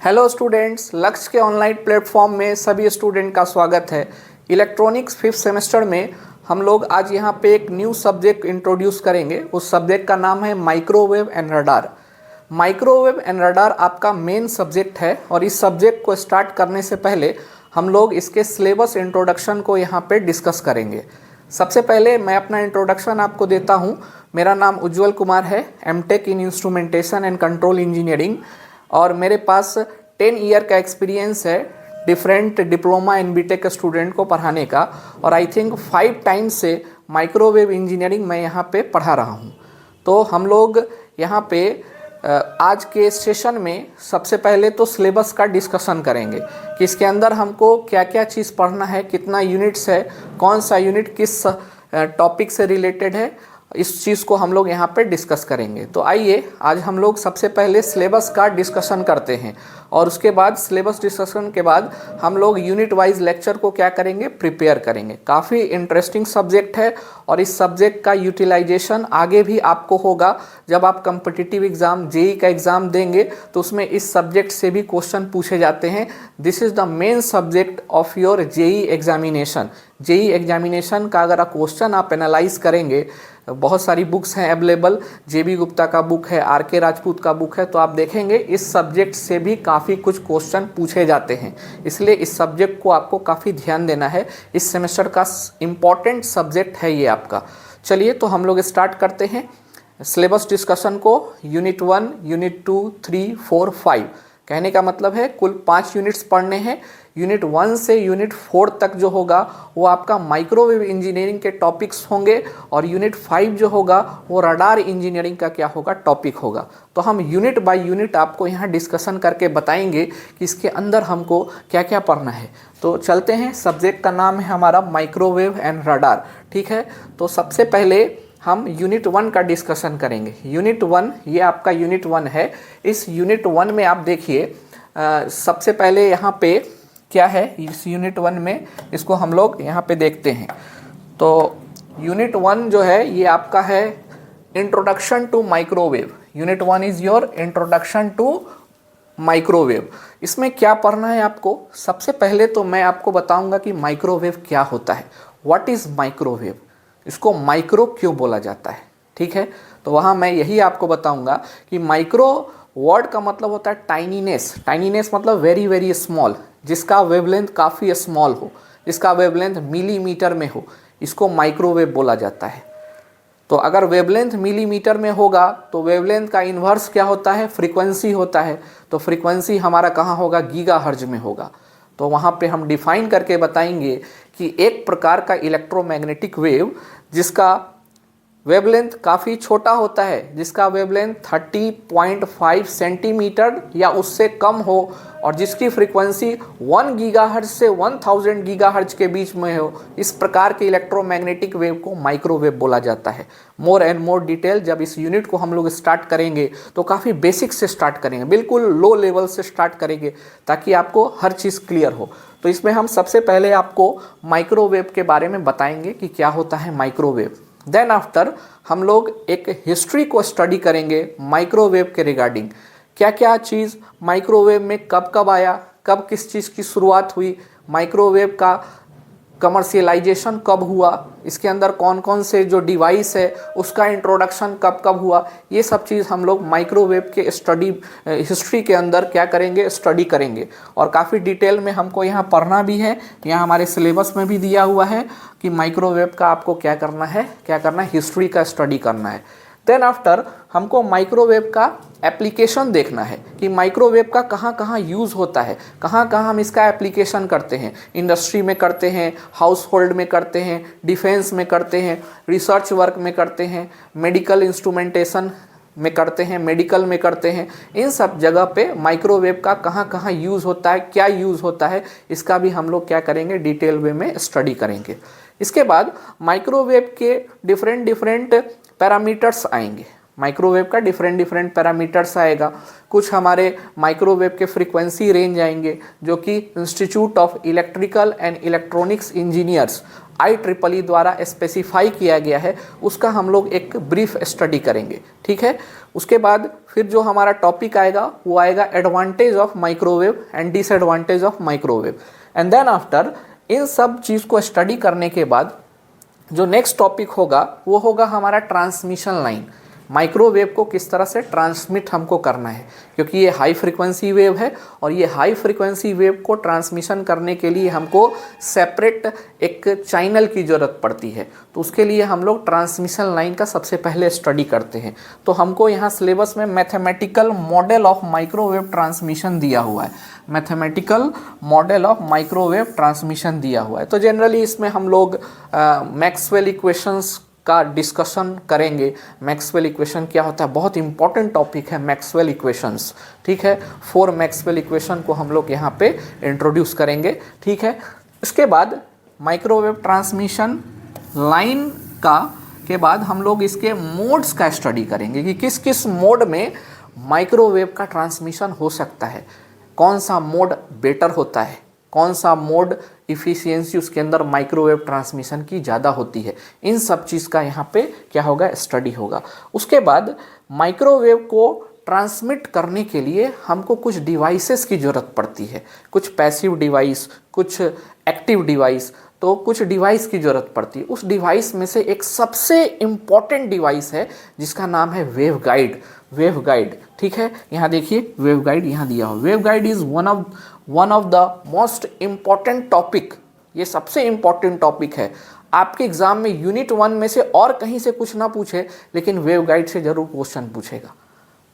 Hello students, लक्ष्य के online platform में सभी स्टूडेंट का स्वागत है। इलेक्ट्रॉनिक्स 5th सेमेस्टर में हम लोग आज यहाँ पे एक न्यू सब्जेक्ट इंट्रोड्यूस करेंगे। उस सब्जेक्ट का नाम है microwave and radar. Microwave and radar आपका मेन सब्जेक्ट है और इस सब्जेक्ट को स्टार्ट करने से पहले हम लोग इसके सिलेबस इंट्रोडक्शन को यहाँ पे डिस्कस करेंगे। सबसे पहले मैं अपना इंट्रोडक्शन आपको देता हूँ। मेरा नाम उज्जवल कुमार है, MTech in instrumentation and control engineering, और मेरे पास 10 ईयर का एक्सपीरियंस है different diploma and BTech student को पढ़ाने का। और आई थिंक 5 टाइम्स से माइक्रोवेव इंजीनियरिंग मैं यहाँ पे पढ़ा रहा हूँ। तो हम लोग यहाँ पे आज के सेशन में सबसे पहले तो सिलेबस का डिस्कशन करेंगे कि इसके अंदर हमको क्या क्या चीज़ पढ़ना है, कितना यूनिट्स है, कौन सा यूनिट किस टॉपिक से रिलेटेड है, इस चीज़ को हम लोग यहाँ पे डिस्कस करेंगे। तो आइए आज हम लोग सबसे पहले सिलेबस का डिस्कशन करते हैं और उसके बाद सिलेबस डिस्कशन के बाद हम लोग यूनिट वाइज लेक्चर को क्या करेंगे, प्रिपेयर करेंगे। काफ़ी इंटरेस्टिंग सब्जेक्ट है और इस सब्जेक्ट का यूटिलाइजेशन आगे भी आपको होगा। जब आप कम्पिटिटिव एग्ज़ाम जेईई का एग्ज़ाम देंगे तो उसमें इस सब्जेक्ट से भी क्वेश्चन पूछे जाते हैं। This is the main subject of your JEE examination. JEE examination का अगर क्वेश्चन आप एनालाइज करेंगे, बहुत सारी बुक्स हैं अवेलेबल, जेबी गुप्ता का बुक है, आरके राजपूत का बुक है, तो आप देखेंगे इस सब्जेक्ट से भी काफ़ी कुछ क्वेश्चन पूछे जाते हैं। इसलिए इस सब्जेक्ट को आपको काफ़ी ध्यान देना है। इस सेमेस्टर का इम्पॉर्टेंट सब्जेक्ट है ये आपका। चलिए तो हम लोग स्टार्ट करते हैं सिलेबस डिस्कशन को। यूनिट 1, यूनिट 2, 3, 4, 5 कहने का मतलब है कुल 5 यूनिट्स पढ़ने हैं। यूनिट 1 से यूनिट 4 तक जो होगा वो आपका माइक्रोवेव इंजीनियरिंग के टॉपिक्स होंगे और यूनिट 5 जो होगा वो रडार इंजीनियरिंग का क्या होगा, टॉपिक होगा। तो हम यूनिट बाय यूनिट आपको यहाँ डिस्कशन करके बताएंगे कि इसके अंदर हमको क्या क्या पढ़ना है। तो चलते हैं, सब्जेक्ट का नाम है हमारा माइक्रोवेव एंड रडार, ठीक है। तो सबसे पहले हम यूनिट 1 का डिस्कशन करेंगे। यूनिट 1 ये आपका यूनिट 1 है। इस यूनिट 1 में आप देखिए सबसे पहले यहाँ पे क्या है इस यूनिट 1 में, इसको हम लोग यहाँ पे देखते हैं। तो यूनिट 1 जो है ये आपका है introduction to microwave. Unit 1 is your introduction to microwave. इसमें क्या पढ़ना है आपको, सबसे पहले तो मैं आपको बताऊंगा कि माइक्रोवेव क्या होता है। व्हाट इज़ माइक्रोवेव, इसको माइक्रो क्यों बोला जाता है, ठीक है। तो वहाँ मैं यही आपको बताऊंगा कि माइक्रो वर्ड का मतलब होता है टाइनीनेस। टाइनीनेस मतलब वेरी वेरी स्मॉल, जिसका वेवलेंथ काफ़ी स्मॉल हो, जिसका वेवलेंथ मिलीमीटर में हो, इसको माइक्रोवेव बोला जाता है। तो अगर वेवलेंथ मिलीमीटर में होगा तो वेवलेंथ का इन्वर्स क्या होता है, फ्रीक्वेंसी होता है। तो फ्रीक्वेंसी हमारा कहाँ होगा, गीगाहर्ट्ज में होगा। तो वहाँ पे हम डिफाइन करके बताएंगे कि एक प्रकार का इलेक्ट्रोमैग्नेटिक वेव जिसका वेवलेंथ काफ़ी छोटा होता है, जिसका वेवलेंथ 30.5 सेंटीमीटर या उससे कम हो और जिसकी फ्रीक्वेंसी 1 गीगाहर्ट्ज से 1000 गीगाहर्ट्ज के बीच में हो, इस प्रकार के इलेक्ट्रोमैग्नेटिक वेव को माइक्रोवेव बोला जाता है। मोर एंड मोर डिटेल जब इस यूनिट को हम लोग स्टार्ट करेंगे तो काफ़ी बेसिक से स्टार्ट करेंगे, बिल्कुल लो लेवल से स्टार्ट करेंगे ताकि आपको हर चीज़ क्लियर हो। तो इसमें हम सबसे पहले आपको माइक्रोवेव के बारे में बताएंगे कि क्या होता है माइक्रोवेव। देन आफ्टर हम लोग एक हिस्ट्री को स्टडी करेंगे माइक्रोवेव के रिगार्डिंग। क्या क्या चीज़ माइक्रोवेव में कब कब आया, कब किस चीज़ की शुरुआत हुई, माइक्रोवेव का कमर्शियलाइजेशन कब हुआ, इसके अंदर कौन कौन से जो डिवाइस है उसका इंट्रोडक्शन कब कब हुआ, ये सब चीज़ हम लोग माइक्रोवेव के स्टडी हिस्ट्री के अंदर क्या करेंगे, स्टडी करेंगे। और काफ़ी डिटेल में हमको यहाँ पढ़ना भी है। यहाँ हमारे सिलेबस में भी दिया हुआ है कि माइक्रोवेव का आपको क्या करना है, हिस्ट्री का स्टडी करना है। देन आफ्टर हमको माइक्रोवेव का एप्लीकेशन देखना है कि माइक्रोवेव का कहाँ कहाँ यूज़ होता है, कहाँ कहाँ हम इसका एप्लीकेशन करते हैं। इंडस्ट्री में करते हैं, हाउस होल्ड में करते हैं, डिफेंस में करते हैं, रिसर्च वर्क में करते हैं, मेडिकल इंस्ट्रूमेंटेशन में करते हैं, मेडिकल में करते हैं। इन सब जगह पे माइक्रोवेव का कहाँ कहाँ यूज़ होता है, क्या यूज़ होता है, इसका भी हम लोग क्या करेंगे, डिटेल वे में स्टडी करेंगे। इसके बाद माइक्रोवेव के डिफरेंट पैरामीटर्स आएंगे। माइक्रोवेव का डिफरेंट पैरामीटर्स आएगा। कुछ हमारे माइक्रोवेव के फ्रीक्वेंसी रेंज आएंगे जो कि institute of electrical and electronics engineers IEEE द्वारा स्पेसिफाई किया गया है उसका हम लोग एक ब्रीफ स्टडी करेंगे, ठीक है। उसके बाद फिर जो हमारा टॉपिक आएगा वो आएगा advantage of microwave and disadvantage of microwave. And then after इन सब चीज़ को स्टडी करने के बाद जो नेक्स्ट टॉपिक होगा वो होगा हमारा ट्रांसमिशन लाइन। माइक्रोवेव को किस तरह से ट्रांसमिट हमको करना है, क्योंकि ये हाई फ्रीक्वेंसी वेव है और ये हाई फ्रीक्वेंसी वेव को ट्रांसमिशन करने के लिए हमको सेपरेट एक चैनल की ज़रूरत पड़ती है। तो उसके लिए हम लोग ट्रांसमिशन लाइन का सबसे पहले स्टडी करते हैं। तो हमको यहाँ सिलेबस में mathematical model of microwave transmission दिया हुआ है, mathematical model of microwave transmission दिया हुआ है। तो जनरली इसमें हम लोग मैक्सवेल इक्वेशंस का डिस्कशन करेंगे। मैक्सवेल इक्वेशन क्या होता है, बहुत इंपॉर्टेंट टॉपिक है मैक्सवेल इक्वेशंस, ठीक है। 4 मैक्सवेल इक्वेशन को हम लोग यहाँ पे इंट्रोड्यूस करेंगे, ठीक है। इसके बाद माइक्रोवेव ट्रांसमिशन लाइन का के बाद हम लोग इसके मोड्स का स्टडी करेंगे कि किस किस मोड में माइक्रोवेव का ट्रांसमिशन हो सकता है, कौन सा मोड बेटर होता है, कौन सा मोड इफ़िशियंसी उसके अंदर माइक्रोवेव ट्रांसमिशन की ज़्यादा होती है। इन सब चीज़ का यहाँ पे क्या होगा, स्टडी होगा। उसके बाद माइक्रोवेव को ट्रांसमिट करने के लिए हमको कुछ डिवाइसेस की ज़रूरत पड़ती है, कुछ पैसिव डिवाइस, कुछ एक्टिव डिवाइस। तो कुछ डिवाइस की ज़रूरत पड़ती है। उस डिवाइस में से एक सबसे इम्पॉर्टेंट डिवाइस है जिसका नाम है वेव गाइड। वेव गाइड, ठीक है। यहाँ देखिए वेव गाइड यहाँ दिया हो। Wave guide is one of the most important topic. ये सबसे इम्पॉर्टेंट टॉपिक है। आपके एग्जाम में यूनिट 1 में से और कहीं से कुछ ना पूछे, लेकिन वेव गाइड से ज़रूर क्वेश्चन पूछेगा।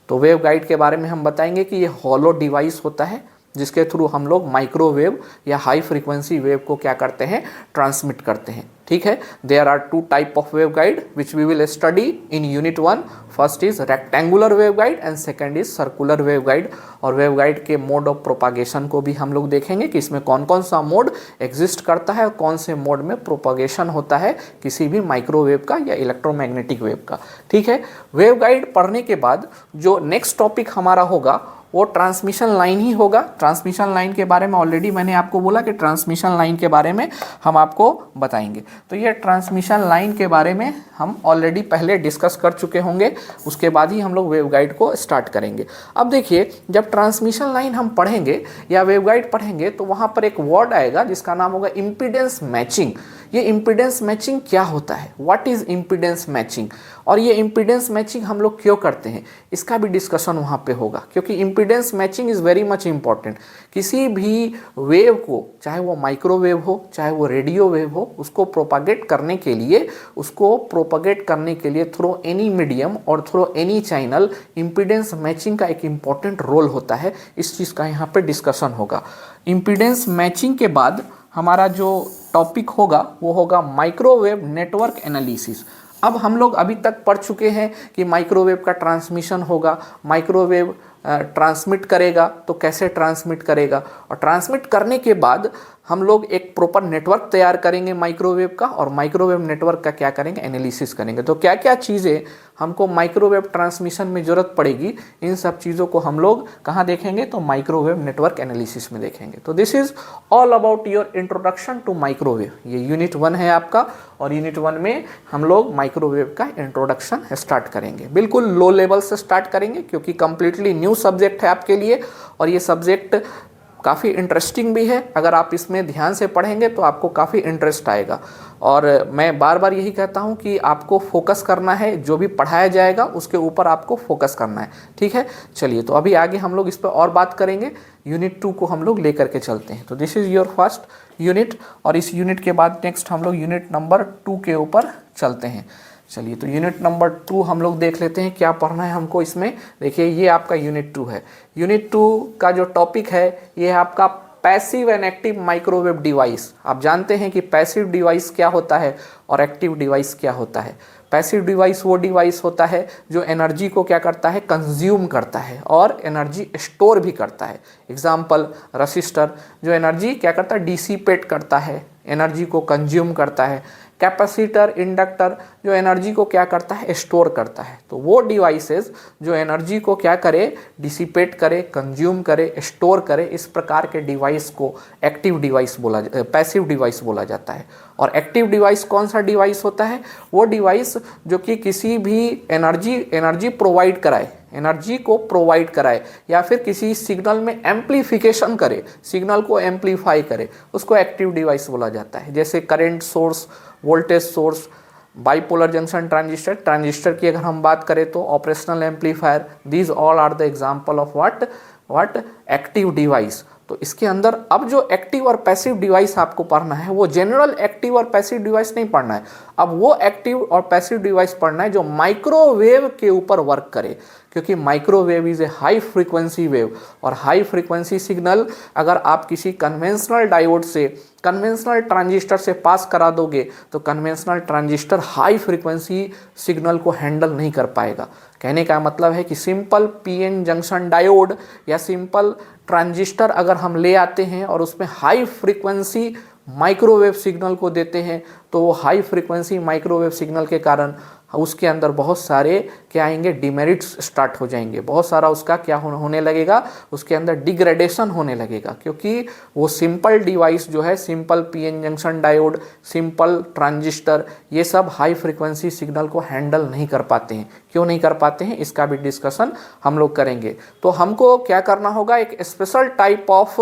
तो वेव गाइड के बारे में हम बताएंगे कि ये हॉलो डिवाइस होता है जिसके थ्रू हम लोग माइक्रोवेव या हाई फ्रीक्वेंसी वेव को क्या करते हैं, ट्रांसमिट करते हैं, ठीक है। There are 2 type of wave guide which we will study in unit 1। First is rectangular wave guide and second is circular wave guide. और वेव गाइड के मोड ऑफ प्रोपागेशन को भी हम लोग देखेंगे कि इसमें कौन कौन सा मोड एग्जिस्ट करता है और कौन से मोड में प्रोपागेशन होता है किसी भी माइक्रोवेव का या इलेक्ट्रोमैग्नेटिक वेव का, ठीक है। वेव गाइड पढ़ने के बाद जो नेक्स्ट टॉपिक हमारा होगा वो ट्रांसमिशन लाइन ही होगा। ट्रांसमिशन लाइन के बारे में ऑलरेडी मैंने आपको बोला कि ट्रांसमिशन लाइन के बारे में हम आपको बताएंगे। तो ये ट्रांसमिशन लाइन के बारे में हम ऑलरेडी पहले डिस्कस कर चुके होंगे, उसके बाद ही हम लोग वेव गाइड को स्टार्ट करेंगे। अब देखिए, जब ट्रांसमिशन लाइन हम पढ़ेंगे या वेव गाइड पढ़ेंगे तो वहाँ पर एक वर्ड आएगा जिसका नाम होगा इम्पीडेंस मैचिंग। ये इम्पीडेंस मैचिंग क्या होता है, व्हाट इज़ इम्पीडेंस मैचिंग, और ये इम्पीडेंस मैचिंग हम लोग क्यों करते हैं, इसका भी डिस्कशन वहाँ पे होगा। क्योंकि impedance matching is very much important. किसी भी वेव को, चाहे वो माइक्रोवेव हो चाहे वो रेडियो वेव हो, उसको प्रोपागेट करने के लिए थ्रू एनी मीडियम और through any channel impedance matching का एक इम्पॉर्टेंट रोल होता है। इस चीज़ का यहाँ पे डिस्कशन होगा। इम्पीडेंस मैचिंग के बाद हमारा जो टॉपिक होगा वो होगा माइक्रोवेव नेटवर्क एनालिसिस। अब हम लोग अभी तक पढ़ चुके हैं कि माइक्रोवेव का ट्रांसमिशन होगा, माइक्रोवेव ट्रांसमिट करेगा तो कैसे ट्रांसमिट करेगा, और ट्रांसमिट करने के बाद हम लोग एक प्रॉपर नेटवर्क तैयार करेंगे माइक्रोवेव का, और माइक्रोवेव नेटवर्क का क्या करेंगे, एनालिसिस करेंगे। तो क्या क्या चीज़ें हमको माइक्रोवेव ट्रांसमिशन में ज़रूरत पड़ेगी, इन सब चीज़ों को हम लोग कहाँ देखेंगे, तो माइक्रोवेव नेटवर्क एनालिसिस में देखेंगे। तो this is all about your introduction to microwave. ये यूनिट 1 है आपका, और यूनिट 1 में हम लोग माइक्रोवेव का इंट्रोडक्शन स्टार्ट करेंगे। बिल्कुल लो लेवल से स्टार्ट करेंगे क्योंकि कंप्लीटली न्यू सब्जेक्ट है आपके लिए, और ये सब्जेक्ट काफ़ी इंटरेस्टिंग भी है। अगर आप इसमें ध्यान से पढ़ेंगे तो आपको काफ़ी इंटरेस्ट आएगा। और मैं बार बार यही कहता हूँ कि आपको फोकस करना है, जो भी पढ़ाया जाएगा उसके ऊपर आपको फोकस करना है, ठीक है। चलिए, तो अभी आगे हम लोग इस पर और बात करेंगे। यूनिट 2 को हम लोग लेकर के चलते हैं। तो this is your first unit, और इस यूनिट के बाद नेक्स्ट हम लोग यूनिट नंबर 2 के ऊपर चलते हैं। चलिए, तो यूनिट नंबर 2 हम लोग देख लेते हैं क्या पढ़ना है हमको इसमें। देखिए, ये आपका यूनिट 2 है। यूनिट 2 का जो टॉपिक है ये है आपका passive and active microwave device. आप जानते हैं कि पैसिव डिवाइस क्या होता है और एक्टिव डिवाइस क्या होता है। पैसिव डिवाइस वो डिवाइस होता है जो एनर्जी को क्या करता है, कंज्यूम करता है और एनर्जी स्टोर भी करता है। एग्जाम्पल, रसिस्टर जो एनर्जी क्या करता है, डिसिपेट करता है, एनर्जी को कंज्यूम करता है। कैपेसिटर, इंडक्टर जो एनर्जी को क्या करता है, स्टोर करता है। तो वो डिवाइसेस जो एनर्जी को क्या करे, डिसिपेट करे, कंज्यूम करे, स्टोर करे, इस प्रकार के डिवाइस को एक्टिव डिवाइस पैसिव डिवाइस बोला जाता है। और एक्टिव डिवाइस कौन सा डिवाइस होता है, वो डिवाइस जो कि किसी भी एनर्जी प्रोवाइड कराए, एनर्जी को प्रोवाइड कराए या फिर किसी सिग्नल में एम्प्लीफिकेशन करे, सिग्नल को एम्प्लीफाई करे, उसको एक्टिव डिवाइस बोला जाता है। जैसे current source, voltage source, bipolar junction transistor की अगर हम बात करें तो operational amplifier, these all are the example of what active device. तो इसके अंदर अब जो एक्टिव और पैसिव डिवाइस आपको पढ़ना है वो जनरल एक्टिव और पैसिव डिवाइस नहीं पढ़ना है, अब वो एक्टिव और पैसिव डिवाइस पढ़ना है जो माइक्रोवेव के ऊपर वर्क करे, क्योंकि microwave is a high frequency wave, और हाई फ्रीक्वेंसी सिग्नल अगर आप किसी कन्वेंशनल डायोड से, कन्वेंशनल ट्रांजिस्टर से पास करा दोगे तो conventional transistor high frequency signal को हैंडल नहीं कर पाएगा। कहने का मतलब है कि सिंपल पीएन जंक्शन डायोड या सिंपल ट्रांजिस्टर अगर हम ले आते हैं और उसमें हाई फ्रीक्वेंसी माइक्रोवेव सिग्नल को देते हैं तो वो हाई फ्रीक्वेंसी माइक्रोवेव सिग्नल के कारण उसके अंदर बहुत सारे क्या आएंगे, डिमेरिट्स स्टार्ट हो जाएंगे, बहुत सारा उसका क्या होने लगेगा, उसके अंदर डिग्रेडेशन होने लगेगा, क्योंकि वो सिंपल डिवाइस जो है, simple PN junction diode, simple transistor, ये सब हाई फ्रीक्वेंसी सिग्नल को हैंडल नहीं कर पाते हैं। क्यों नहीं कर पाते हैं, इसका भी डिस्कशन हम लोग करेंगे। तो हमको क्या करना होगा, एक special type of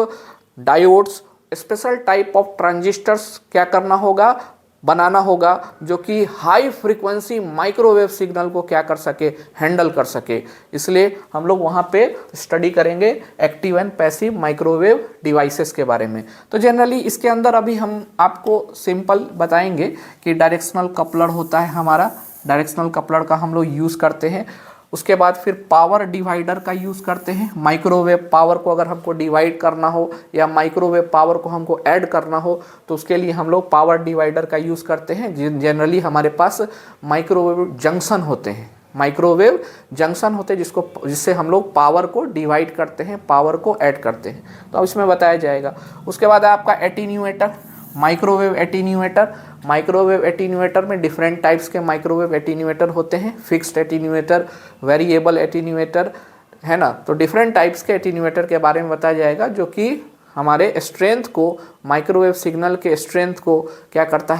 diodes, special type of transistors क्या करना होगा, बनाना होगा, जो कि हाई फ्रीक्वेंसी माइक्रोवेव सिग्नल को क्या कर सके, हैंडल कर सके। इसलिए हम लोग वहाँ पे स्टडी करेंगे active and passive microwave devices के बारे में। तो जनरली इसके अंदर अभी हम आपको सिंपल बताएंगे कि डायरेक्शनल कपलर होता है हमारा, डायरेक्शनल कपलर का हम लोग यूज़ करते हैं। उसके बाद फिर पावर डिवाइडर का यूज़ करते हैं। माइक्रोवेव पावर को अगर हमको डिवाइड करना हो या माइक्रोवेव पावर को हमको ऐड करना हो तो उसके लिए हम लोग पावर डिवाइडर का यूज़ करते हैं। जनरली हमारे पास माइक्रोवेव जंक्शन होते हैं, माइक्रोवेव जंक्शन होते हैं जिससे हम लोग पावर को डिवाइड करते हैं, पावर को ऐड करते हैं। तो अब इसमें बताया जाएगा। उसके बाद आपका attenuator, microwave attenuator. Microwave attenuator में डिफरेंट टाइप्स के माइक्रोवेव एटीन्यूएटर होते हैं, फिक्स्ड एटीन्यूएटर, वेरिएबल एटीन्यूएटर, है ना। तो डिफरेंट टाइप्स के एटीन्यूएटर के बारे में बताया जाएगा, जो कि हमारे स्ट्रेंथ को, माइक्रोवेव सिग्नल के स्ट्रेंथ को क्या करता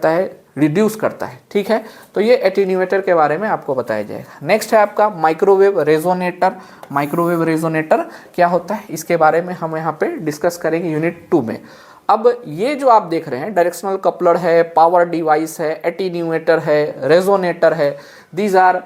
है, रिड्यूस करता है। ठीक है, तो ये एटीन्यूएटर के बारे में आपको बताया जाएगा। नेक्स्ट है आपका माइक्रोवेव रेजोनेटर। माइक्रोवेव रेजोनेटर क्या होता है, इसके बारे में हम यहाँ पे डिस्कस करेंगे यूनिट 2 में। अब ये जो आप देख रहे हैं, डायरेक्शनल कपलर है, पावर डिवाइस है, एटीन्यूएटर है, रेजोनेटर है, these are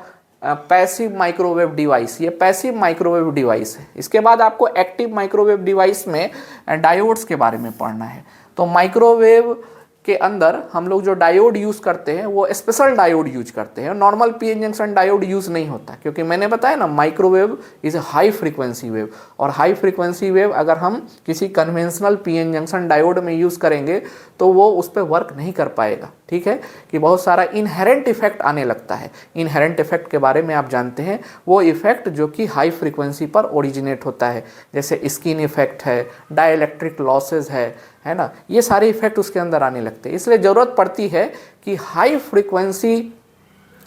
passive microwave device. ये पैसिव माइक्रोवेव डिवाइस है। इसके बाद आपको एक्टिव माइक्रोवेव डिवाइस में डायोड्स के बारे में पढ़ना है। तो माइक्रोवेव के अंदर हम लोग जो डायोड यूज़ करते हैं वो स्पेशल डायोड यूज करते हैं, normal PN junction diode use नहीं होता, क्योंकि मैंने बताया ना microwave is a high frequency wave, और हाई फ्रीक्वेंसी वेव अगर हम किसी कन्वेंशनल पीएन जंक्शन डायोड में यूज़ करेंगे तो वो उस पर वर्क नहीं कर पाएगा। ठीक है, कि बहुत सारा इनहेरेंट इफेक्ट आने लगता है। इनहेरेंट इफेक्ट के बारे में आप जानते हैं, वो इफेक्ट जो कि हाई फ्रीक्वेंसी पर ओरिजिनेट होता है, जैसे स्किन इफेक्ट है, डाइलेक्ट्रिक लॉसेज है ना, ये सारे इफेक्ट उसके अंदर आने लगते हैं। इसलिए ज़रूरत पड़ती है कि हाई फ्रीक्वेंसी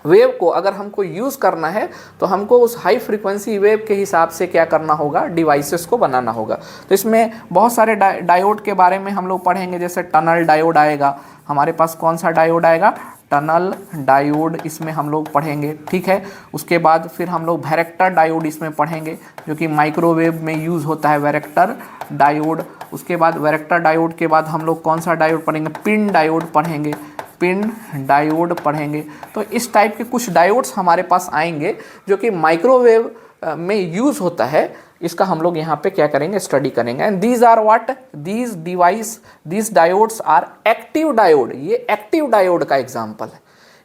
वेव को अगर हमको यूज़ करना है तो हमको उस हाई फ्रीक्वेंसी वेव के हिसाब से क्या करना होगा, डिवाइसेस को बनाना होगा। तो इसमें बहुत सारे डायोड के बारे में हम लोग पढ़ेंगे, जैसे टनल डायोड आएगा हमारे पास। कौन सा डायोड आएगा, टनल डायोड, इसमें हम लोग पढ़ेंगे। ठीक है, उसके बाद फिर हम लोग वैरेक्टर डायोड इसमें पढ़ेंगे, जो कि माइक्रोवेव में यूज़ होता है, वैरेक्टर डायोड। उसके बाद वैरेक्टर डायोड के बाद हम लोग कौन सा डायोड पढ़ेंगे, पिन डायोड पढ़ेंगे, पिन डायोड पढ़ेंगे। तो इस टाइप के कुछ डायोड्स हमारे पास आएंगे जो कि माइक्रोवेव में यूज़ होता है। इसका हम लोग यहाँ पे क्या करेंगे, स्टडी करेंगे। And these are what, these device, these diodes are active diode. ये एक्टिव डायोड का एग्जाम्पल है।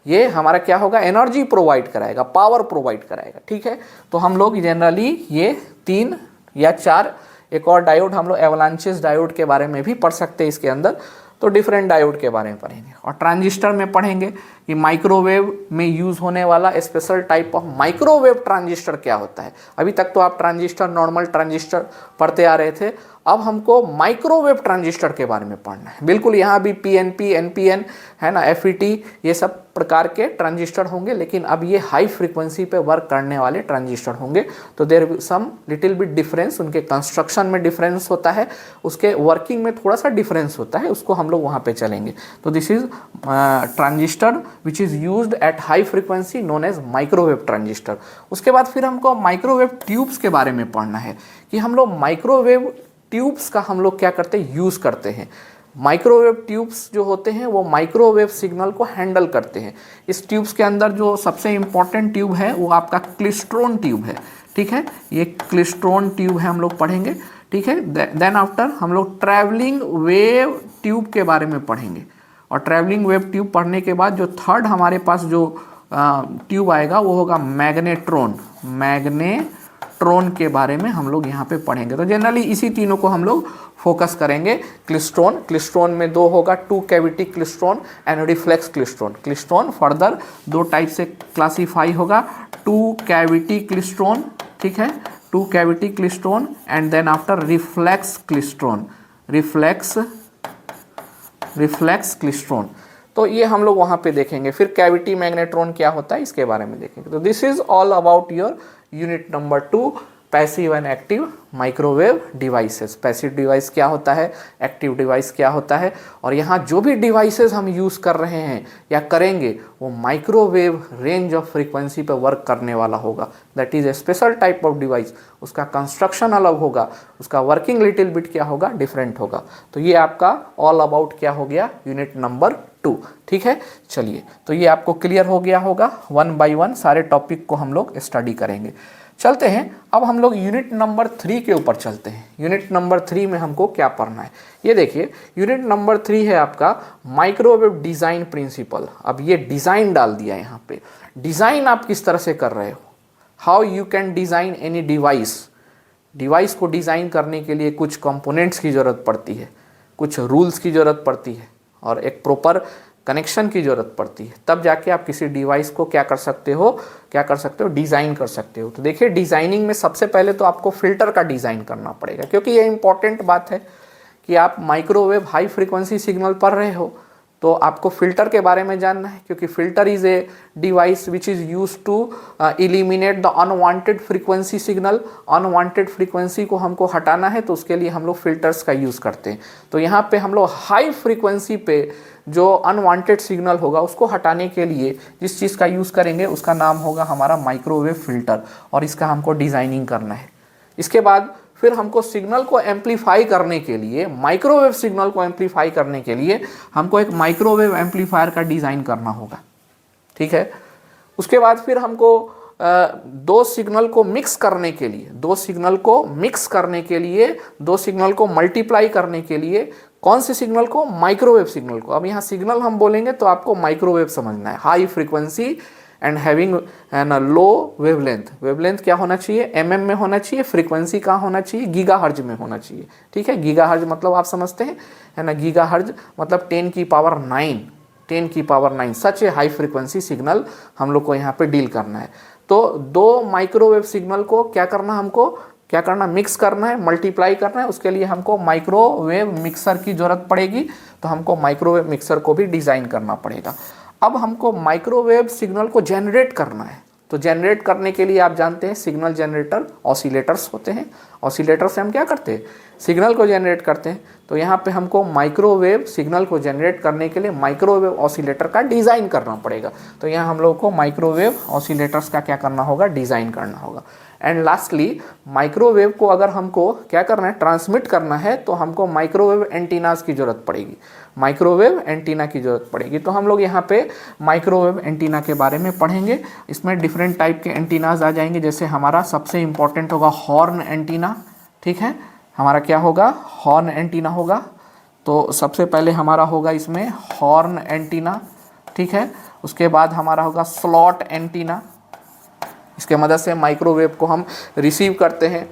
ये हमारा क्या होगा, एनर्जी प्रोवाइड कराएगा, पावर प्रोवाइड कराएगा। ठीक है, तो हम लोग जनरली ये 3 या 4, एक और डायोड हम लोग एवलांचेस डायोड के बारे में भी पढ़ सकते हैं इसके अंदर। तो डिफरेंट डायोड के बारे में पढ़ेंगे। और ट्रांजिस्टर में पढ़ेंगे कि माइक्रोवेव में यूज़ होने वाला special type of microwave transistor क्या होता है। अभी तक तो आप ट्रांजिस्टर, नॉर्मल ट्रांजिस्टर पढ़ते आ रहे थे, अब हमको माइक्रोवेव ट्रांजिस्टर के बारे में पढ़ना है। बिल्कुल यहाँ भी पीएनपी, एनपीएन है ना, एफईटी, ये सब प्रकार के ट्रांजिस्टर होंगे, लेकिन अब ये हाई फ्रीक्वेंसी पे वर्क करने वाले ट्रांजिस्टर होंगे। तो there some little bit difference, उनके कंस्ट्रक्शन में डिफरेंस होता है, उसके वर्किंग में थोड़ा सा डिफरेंस होता है, उसको हम लोग वहाँ पे चलेंगे। तो this is transistor which is used at high frequency known as microwave transistor. उसके बाद फिर हमको माइक्रोवेव ट्यूब्स के बारे में पढ़ना है कि हम लोग माइक्रोवेव ट्यूब्स का हम लोग क्या करते हैं, यूज़ करते हैं। माइक्रोवेव ट्यूब्स जो होते हैं वो माइक्रोवेव सिग्नल को हैंडल करते हैं। इस ट्यूब्स के अंदर जो सबसे इम्पॉर्टेंट ट्यूब है वो आपका क्लिस्ट्रॉन ट्यूब है, ठीक है, ये क्लिस्ट्रॉन ट्यूब है, हम लोग पढ़ेंगे, ठीक है। देन आफ्टर हम लोग ट्रैवलिंग वेव ट्यूब के बारे में पढ़ेंगे, और ट्रैवलिंग वेव ट्यूब पढ़ने के बाद जो थर्ड हमारे पास जो ट्यूब आएगा वो होगा मैग्नेट्रॉन। मैग्नेट्रॉन के बारे में हम लोग यहाँ पे पढ़ेंगे। तो जनरली इसी तीनों को हम लोग फोकस करेंगे। क्लिस्ट्रॉन में दो होगा, two cavity klystron and reflex klystron. Klystron further दो टाइप से क्लासीफाई होगा, टू कैविटी क्लिस्ट्रॉन, ठीक है, two cavity klystron and then after reflex klystron, reflex klystron. तो ये हम लोग वहाँ पे देखेंगे। फिर कैविटी मैग्नेट्रॉन क्या होता है इसके बारे में देखेंगे। तो this is all about your unit number 2, passive and active microwave devices. Passive device क्या होता है, एक्टिव डिवाइस क्या होता है, और यहाँ जो भी डिवाइसेस हम यूज़ कर रहे हैं या करेंगे वो माइक्रोवेव रेंज ऑफ फ्रीक्वेंसी पर वर्क करने वाला होगा। That is a special type of device. उसका कंस्ट्रक्शन अलग होगा, उसका वर्किंग लिटिल बिट क्या होगा, डिफरेंट होगा। तो ये आपका ऑल अबाउट क्या हो गया, यूनिट नंबर 2, ठीक है। चलिए, तो ये आपको क्लियर हो गया होगा। 1 बाय 1 सारे टॉपिक को हम लोग स्टडी करेंगे। चलते हैं अब हम लोग यूनिट नंबर 3 के ऊपर चलते हैं। यूनिट नंबर 3 में हमको क्या पढ़ना है, ये देखिए। यूनिट नंबर 3 है आपका माइक्रोवेव डिज़ाइन प्रिंसिपल। अब ये डिज़ाइन डाल दिया यहाँ पे। डिज़ाइन आप किस तरह से कर रहे हो, how you can design any device. Device को डिज़ाइन करने के लिए कुछ कंपोनेंट्स की ज़रूरत पड़ती है, कुछ रूल्स की ज़रूरत पड़ती है, और एक प्रॉपर कनेक्शन की ज़रूरत पड़ती है। तब जाके आप किसी डिवाइस को क्या कर सकते हो, डिज़ाइन कर सकते हो। तो देखिए, डिज़ाइनिंग में सबसे पहले तो आपको फ़िल्टर का डिज़ाइन करना पड़ेगा, क्योंकि ये इंपॉर्टेंट बात है कि आप माइक्रोवेव हाई फ्रीक्वेंसी सिग्नल पढ़ रहे हो तो आपको फ़िल्टर के बारे में जानना है, क्योंकि filter is a device which is use to eliminate the unwanted frequency signal. Unwanted frequency को हमको हटाना है तो उसके लिए हम लोग फ़िल्टर्स का यूज़ करते हैं। तो यहाँ पे हम लोग हाई फ्रीक्वेंसी पे जो अनवांटेड सिग्नल होगा उसको हटाने के लिए जिस चीज़ का यूज़ करेंगे उसका नाम होगा हमारा माइक्रोवेव फ़िल्टर, और इसका हमको डिज़ाइनिंग करना है। इसके बाद फिर हमको सिग्नल को एम्पलीफाई करने के लिए, माइक्रोवेव सिग्नल को एम्पलीफाई करने के लिए हमको एक माइक्रोवेव एम्पलीफायर का डिज़ाइन करना होगा, ठीक है। उसके बाद फिर हमको दो सिग्नल को मिक्स करने के लिए, दो सिग्नल को मल्टीप्लाई करने के लिए, कौन से सिग्नल को, माइक्रोवेव सिग्नल को। अब यहाँ सिग्नल हम बोलेंगे तो आपको माइक्रोवेव समझना है। High frequency and having an low wavelength. Wavelength क्या होना चाहिए, mm में होना चाहिए। फ्रीक्वेंसी कहाँ होना चाहिए, गीगाहर्ट्ज में होना चाहिए, ठीक है। गीगाहर्ट्ज मतलब आप समझते हैं, है ना। गीगाहर्ट्ज मतलब 10 की पावर 9 सच ए हाई फ्रीक्वेंसी सिग्नल हम लोग को यहाँ पे डील करना है। तो दो माइक्रोवेव सिग्नल को क्या करना, मिक्स करना है, मल्टीप्लाई करना है। उसके लिए हमको माइक्रोवेव मिक्सर की ज़रूरत पड़ेगी, तो हमको माइक्रोवेव मिक्सर को भी डिज़ाइन करना पड़ेगा। अब हमको माइक्रोवेव सिग्नल को जनरेट करना है, तो जनरेट करने के लिए आप जानते हैं सिग्नल जनरेटर ऑसिलेटर्स होते हैं। ऑसिलेटर से हम क्या करते हैं, सिग्नल को जनरेट करते हैं। तो यहाँ पे हमको माइक्रोवेव सिग्नल को जनरेट करने के लिए माइक्रोवेव ऑसिलेटर का डिज़ाइन करना पड़ेगा। तो यहाँ हम लोग को माइक्रोवेव ऑसिलेटर्स का क्या करना होगा, डिज़ाइन करना होगा। एंड लास्टली, माइक्रोवेव को अगर हमको क्या करना है, ट्रांसमिट करना है, तो हमको माइक्रोवेव एंटीनास की ज़रूरत पड़ेगी, माइक्रोवेव एंटीना की ज़रूरत पड़ेगी। तो हम लोग यहाँ पे माइक्रोवेव एंटीना के बारे में पढ़ेंगे। इसमें डिफरेंट टाइप के एंटीनाज आ जाएंगे, जैसे हमारा सबसे इम्पॉर्टेंट होगा हॉर्न एंटीना, ठीक है। हमारा क्या होगा, हॉर्न एंटीना होगा। तो सबसे पहले हमारा होगा इसमें हॉर्न एंटीना, ठीक है। उसके बाद हमारा होगा स्लॉट एंटीना। इसके मदद से माइक्रोवेव को हम रिसीव करते हैं,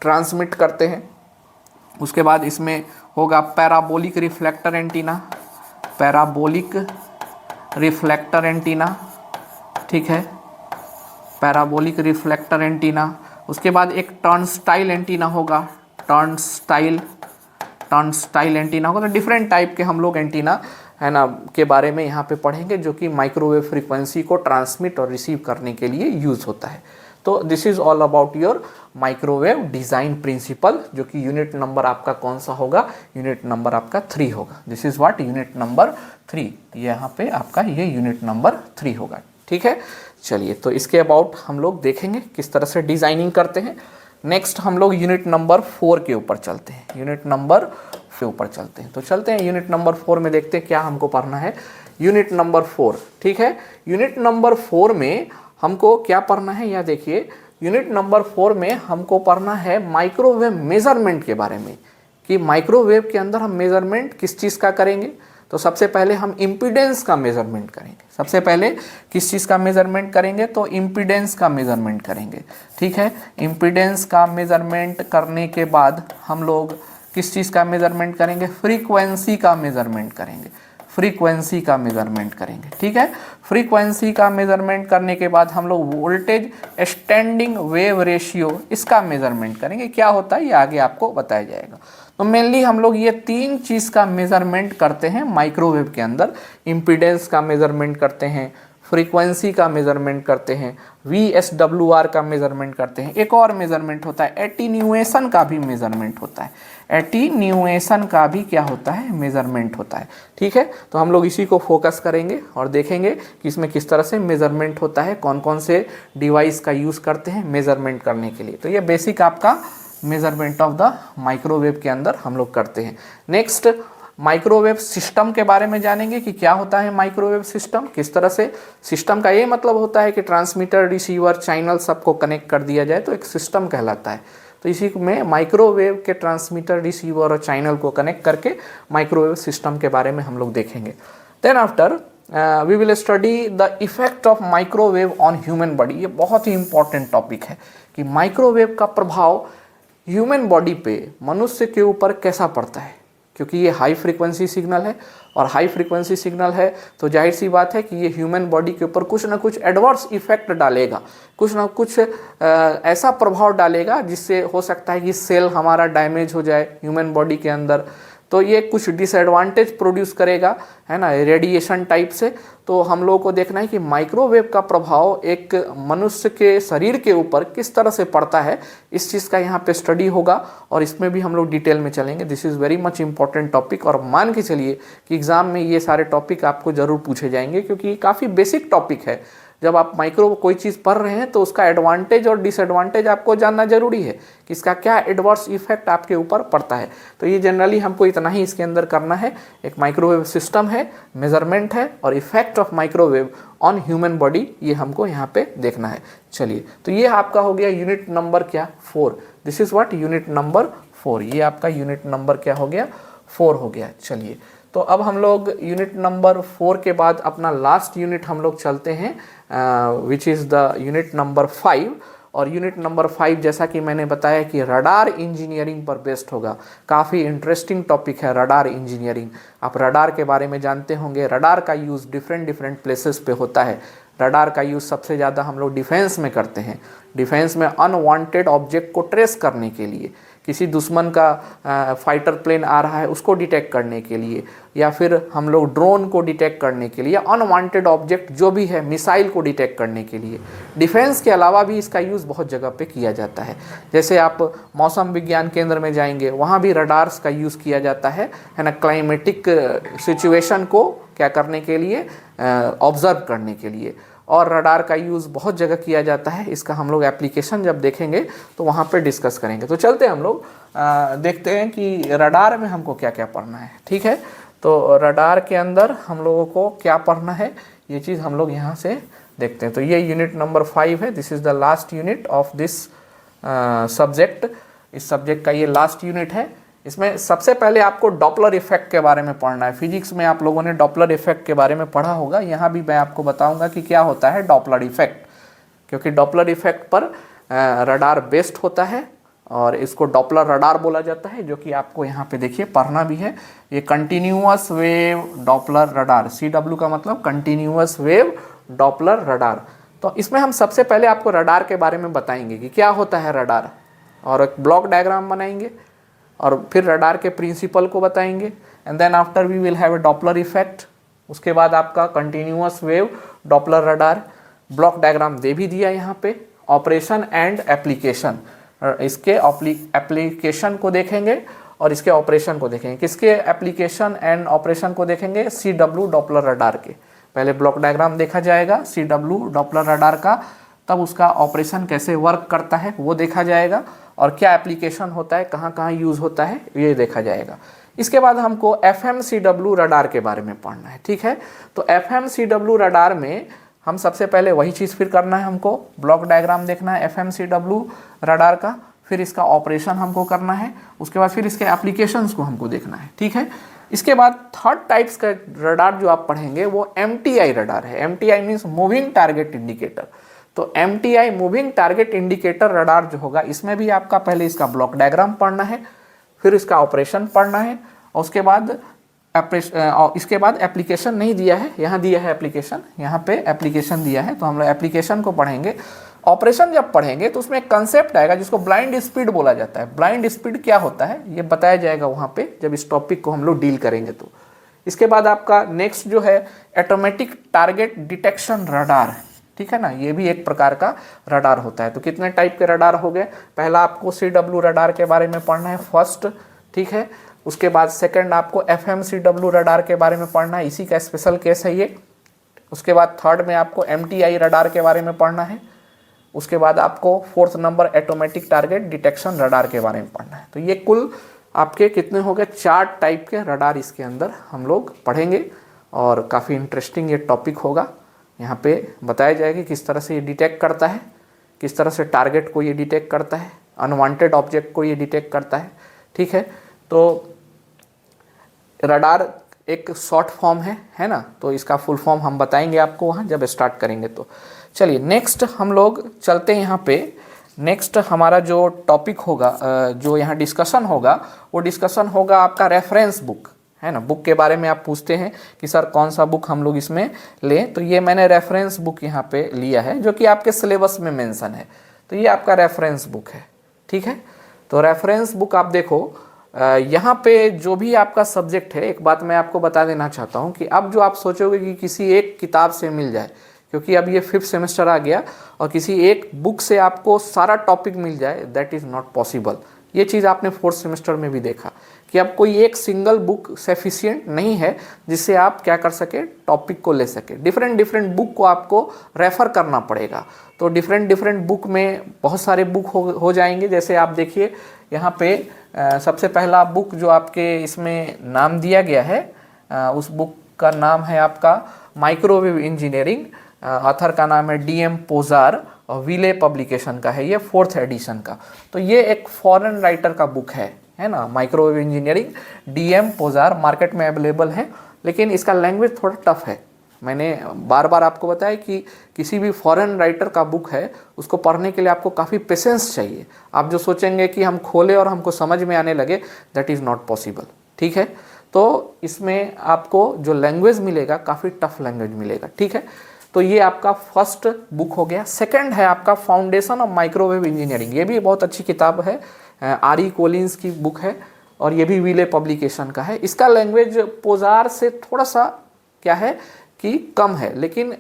ट्रांसमिट करते हैं। उसके बाद इसमें होगा parabolic reflector antenna. Parabolic reflector antenna, ठीक है, पैराबोलिक रिफ्लेक्टर एंटीना। उसके बाद एक टर्नस्टाइल एंटीना होगा, टर्नस्टाइल एंटीना होगा। तो डिफरेंट टाइप के हम लोग एंटीना है ना के बारे में यहाँ पे पढ़ेंगे, जो कि माइक्रोवेव फ्रीक्वेंसी को ट्रांसमिट और रिसीव करने के लिए यूज होता है। तो this is all about your microwave design principle, जो कि यूनिट नंबर आपका कौन सा होगा, यूनिट नंबर आपका 3 होगा। This is what unit number 3, यहाँ पे आपका ये यूनिट नंबर 3 होगा, ठीक है। चलिए, तो इसके अबाउट हम लोग देखेंगे किस तरह से डिज़ाइनिंग करते हैं। नेक्स्ट हम लोग यूनिट नंबर 4 के ऊपर चलते हैं, यूनिट नंबर 4 के ऊपर चलते हैं। तो चलते हैं यूनिट नंबर 4 में, देखते हैं क्या हमको पढ़ना है। यूनिट नंबर 4, ठीक है। यूनिट नंबर 4 में हमको क्या पढ़ना है, या देखिए यूनिट नंबर 4 में हमको पढ़ना है माइक्रोवेव मेजरमेंट के बारे में, कि माइक्रोवेव के अंदर हम मेजरमेंट किस चीज़ का करेंगे। तो सबसे पहले हम इम्पीडेंस का मेजरमेंट करेंगे। सबसे पहले किस चीज़ का मेजरमेंट करेंगे, तो इम्पीडेंस का मेजरमेंट करेंगे, ठीक है। इम्पीडेंस का मेजरमेंट करने के बाद हम लोग किस चीज़ का मेजरमेंट करेंगे, फ्रीक्वेंसी का मेजरमेंट करेंगे, फ्रीक्वेंसी का मेजरमेंट करेंगे, ठीक है। फ्रीक्वेंसी का मेजरमेंट करने के बाद हम लोग वोल्टेज स्टैंडिंग वेव रेशियो, इसका मेजरमेंट करेंगे। क्या होता है ये आगे आपको बताया जाएगा। तो मेनली हम लोग ये 3 चीज़ का मेजरमेंट करते हैं माइक्रोवेव के अंदर। इम्पीडेंस का मेजरमेंट करते हैं, फ्रीक्वेंसी का मेजरमेंट करते हैं, VSWR का मेजरमेंट करते हैं। एक और मेजरमेंट होता है एटीन्यूएशन का भी मेजरमेंट होता है, एटीन्यूएशन का भी क्या होता है, मेजरमेंट होता है, ठीक है। तो हम लोग इसी को फोकस करेंगे और देखेंगे कि इसमें किस तरह से मेजरमेंट होता है, कौन कौन से डिवाइस का यूज़ करते हैं मेजरमेंट करने के लिए। तो ये बेसिक आपका मेजरमेंट ऑफ द माइक्रोवेव के अंदर हम लोग करते हैं। नेक्स्ट माइक्रोवेव सिस्टम के बारे में जानेंगे कि क्या होता है माइक्रोवेव सिस्टम, किस तरह से। सिस्टम का ये मतलब होता है कि ट्रांसमीटर, रिसीवर, चैनल सबको कनेक्ट कर दिया जाए तो एक सिस्टम कहलाता है। तो इसी में माइक्रोवेव के ट्रांसमीटर, रिसीवर और चैनल को कनेक्ट करके माइक्रोवेव सिस्टम के बारे में हम लोग देखेंगे। Then after we will study the effect of microwave on human body. ये बहुत ही इंपॉर्टेंट टॉपिक है कि माइक्रोवेव का प्रभाव ह्यूमन बॉडी पे, मनुष्य के ऊपर कैसा पड़ता है, क्योंकि ये हाई फ्रीक्वेंसी सिग्नल है और हाई फ्रीक्वेंसी सिग्नल है तो जाहिर सी बात है कि ये ह्यूमन बॉडी के ऊपर कुछ ना कुछ एडवर्स इफेक्ट डालेगा, कुछ ना कुछ ऐसा प्रभाव डालेगा जिससे हो सकता है कि सेल हमारा डैमेज हो जाए ह्यूमन बॉडी के अंदर। तो ये कुछ डिसएडवांटेज प्रोड्यूस करेगा, है ना, रेडिएशन टाइप से। तो हम लोगों को देखना है कि माइक्रोवेव का प्रभाव एक मनुष्य के शरीर के ऊपर किस तरह से पड़ता है, इस चीज़ का यहाँ पे स्टडी होगा और इसमें भी हम लोग डिटेल में चलेंगे। This is very much important topic और मान के चलिए कि एग्ज़ाम में ये सारे टॉपिक आपको ज़रूर पूछे जाएंगे, क्योंकि ये काफ़ी बेसिक टॉपिक है। जब आप माइक्रो कोई चीज़ पढ़ रहे हैं तो उसका एडवांटेज और डिसएडवांटेज आपको जानना जरूरी है कि इसका क्या एडवर्स इफेक्ट आपके ऊपर पड़ता है। तो ये जनरली हमको इतना ही इसके अंदर करना है। एक माइक्रोवेव सिस्टम है, मेजरमेंट है और effect of microwave on human body, ये हमको यहाँ पे देखना है। चलिए, तो ये आपका हो गया यूनिट नंबर क्या, 4। This is what unit number 4। ये आपका यूनिट नंबर क्या हो गया, 4 हो गया। चलिए, तो अब हम लोग यूनिट नंबर 4 के बाद अपना लास्ट यूनिट हम लोग चलते हैं, which is the unit number 5। और यूनिट नंबर 5 जैसा कि मैंने बताया कि रडार इंजीनियरिंग पर बेस्ड होगा। काफ़ी इंटरेस्टिंग टॉपिक है रडार इंजीनियरिंग। आप रडार के बारे में जानते होंगे। रडार का यूज़ डिफरेंट प्लेसेस पे होता है। रडार का यूज़ सबसे ज़्यादा हम लोग डिफेंस में करते हैं। डिफेंस में अनवांटेड ऑब्जेक्ट को ट्रेस करने के लिए, किसी दुश्मन का फाइटर प्लेन आ रहा है उसको डिटेक्ट करने के लिए, या फिर हम लोग ड्रोन को डिटेक्ट करने के लिए, अनवांटेड ऑब्जेक्ट जो भी है, मिसाइल को डिटेक्ट करने के लिए। डिफेंस के अलावा भी इसका यूज़ बहुत जगह पे किया जाता है। जैसे आप मौसम विज्ञान केंद्र में जाएंगे, वहाँ भी रडार्स का यूज़ किया जाता है ना, क्लाइमेटिक सिचुएशन को क्या करने के लिए, ऑब्जर्व करने के लिए। और रडार का यूज़ बहुत जगह किया जाता है। इसका हम लोग एप्लीकेशन जब देखेंगे तो वहाँ पे डिस्कस करेंगे। तो चलते हैं हम लोग देखते हैं कि रडार में हमको क्या क्या पढ़ना है। ठीक है, तो रडार के अंदर हम लोगों को क्या पढ़ना है, ये चीज़ हम लोग यहाँ से देखते हैं। तो ये यूनिट नंबर 5 है। This is the last unit of this subject. इस सब्जेक्ट का ये लास्ट यूनिट है। इसमें सबसे पहले आपको डॉपलर इफेक्ट के बारे में पढ़ना है। फिजिक्स में आप लोगों ने डॉपलर इफेक्ट के बारे में पढ़ा होगा। यहाँ भी मैं आपको बताऊंगा कि क्या होता है डॉपलर इफेक्ट, क्योंकि डॉपलर इफेक्ट पर रडार बेस्ड होता है और इसको डॉपलर रडार बोला जाता है, जो कि आपको यहाँ पे देखिए पढ़ना भी है। ये continuous wave Doppler radar, CW का मतलब कंटिन्यूअस वेव डॉपलर रडार। तो इसमें हम सबसे पहले आपको रडार के बारे में बताएंगे कि क्या होता है रडार, और एक ब्लॉक डायग्राम बनाएंगे, और फिर रडार के प्रिंसिपल को बताएंगे, and then after we will have a Doppler effect. उसके बाद आपका continuous wave Doppler radar, block diagram दे भी दिया यहाँ पे, ऑपरेशन एंड एप्लीकेशन, इसके एप्लीकेशन को देखेंगे और इसके ऑपरेशन को देखेंगे। किसके एप्लीकेशन एंड ऑपरेशन को देखेंगे? CW डॉपलर रडार के। पहले ब्लॉक डायग्राम देखा जाएगा CW डॉपलर रडार का, तब उसका ऑपरेशन कैसे वर्क करता है वो देखा जाएगा, और क्या एप्लीकेशन होता है, कहाँ कहाँ यूज़ होता है ये देखा जाएगा। इसके बाद हमको FMCW रडार के बारे में पढ़ना है, ठीक है। तो FMCW रडार में हम सबसे पहले वही चीज़ फिर करना है, हमको ब्लॉक डायग्राम देखना है FMCW रडार का, फिर इसका ऑपरेशन हमको करना है, उसके बाद फिर इसके एप्लीकेशंस को हमको देखना है, ठीक है। इसके बाद थर्ड टाइप्स का रडार जो आप पढ़ेंगे वो MTI रडार है। MTI means moving target indicator. तो MTI moving target indicator radar जो होगा, इसमें भी आपका पहले इसका ब्लॉक डायग्राम पढ़ना है, फिर इसका ऑपरेशन पढ़ना है, और उसके बाद इसके बाद एप्लीकेशन नहीं दिया है, यहाँ दिया है एप्लीकेशन, यहाँ पे एप्लीकेशन दिया है, तो हम लोग एप्लीकेशन को पढ़ेंगे। ऑपरेशन जब पढ़ेंगे तो उसमें एक कंसेप्ट आएगा जिसको ब्लाइंड स्पीड बोला जाता है। ब्लाइंड स्पीड क्या होता है ये बताया जाएगा वहाँ पे जब इस टॉपिक को हम लोग डील करेंगे। तो इसके बाद आपका नेक्स्ट जो है ऑटोमेटिक टारगेट डिटेक्शन रडार, ठीक है ना, ये भी एक प्रकार का रडार होता है। तो कितने टाइप के रडार हो गए? पहला आपको CW रडार के बारे में पढ़ना है फर्स्ट, ठीक है। उसके बाद सेकंड आपको FMCW रडार के बारे में पढ़ना है, इसी का स्पेशल केस है ये। उसके बाद थर्ड में आपको MTI रडार के बारे में पढ़ना है। उसके बाद आपको fourth number automatic target detection radar के बारे में पढ़ना है। तो ये कुल आपके कितने हो गए? 4 टाइप के रडार इसके अंदर हम लोग पढ़ेंगे, और काफ़ी इंटरेस्टिंग ये टॉपिक होगा। यहाँ पे बताया जाएगा किस तरह से ये डिटेक्ट करता है, किस तरह से टारगेट को ये डिटेक्ट करता है, अनवांटेड ऑब्जेक्ट को ये डिटेक्ट करता है, ठीक है। तो रडार एक शॉर्ट फॉर्म है ना, तो इसका फुल फॉर्म हम बताएंगे आपको वहाँ जब स्टार्ट करेंगे। तो चलिए नेक्स्ट हम लोग चलते हैं यहाँ पे। नेक्स्ट हमारा जो टॉपिक होगा, जो यहाँ डिस्कशन होगा, वो डिस्कशन होगा आपका रेफरेंस बुक, है ना। बुक के बारे में आप पूछते हैं कि सर कौन सा बुक हम लोग इसमें लें, तो ये मैंने रेफरेंस बुक यहाँ पे लिया है जो कि आपके सिलेबस में मेंशन है। तो ये आपका रेफरेंस बुक है, ठीक है। तो रेफरेंस बुक आप देखो, यहाँ पे जो भी आपका सब्जेक्ट है, एक बात मैं आपको बता देना चाहता हूँ कि अब जो आप सोचोगे कि किसी एक किताब से मिल जाए, क्योंकि अब ये 5th सेमेस्टर आ गया और किसी एक बुक से आपको सारा टॉपिक मिल जाए, दैट इज़ नॉट पॉसिबल। ये चीज़ आपने 4th सेमेस्टर में भी देखा कि अब कोई एक सिंगल बुक सफिशिएंट नहीं है जिससे आप क्या कर सके, टॉपिक को ले सके। डिफरेंट बुक को आपको रेफ़र करना पड़ेगा। तो डिफरेंट बुक में बहुत सारे बुक हो जाएंगे। जैसे आप देखिए यहाँ पे सबसे पहला बुक जो आपके इसमें नाम दिया गया है, उस बुक का नाम है आपका माइक्रोवेव इंजीनियरिंग। ऑथर का नाम है DM पोजार और विले पब्लिकेशन का है, ये 4th एडिशन का। तो ये एक फॉरेन राइटर का बुक है ना, माइक्रोवेव इंजीनियरिंग, DM पोजार। मार्केट में अवेलेबल है, लेकिन इसका लैंग्वेज थोड़ा टफ है। मैंने बार बार आपको बताया कि किसी भी फॉरेन राइटर का बुक है, उसको पढ़ने के लिए आपको काफ़ी पेशेंस चाहिए। आप जो सोचेंगे कि हम खोले और हमको समझ में आने लगे, दैट इज़ नॉट पॉसिबल, ठीक है। तो इसमें आपको जो लैंग्वेज मिलेगा काफ़ी टफ लैंग्वेज मिलेगा, ठीक है। तो ये आपका फर्स्ट बुक हो गया। सेकंड है आपका फाउंडेशन ऑफ माइक्रोवेव इंजीनियरिंग। ये भी बहुत अच्छी किताब है, RE कोलिन्स की बुक है, और ये भी विले पब्लिकेशन का है। इसका लैंग्वेज पोजार से थोड़ा सा क्या है कि कम है, लेकिन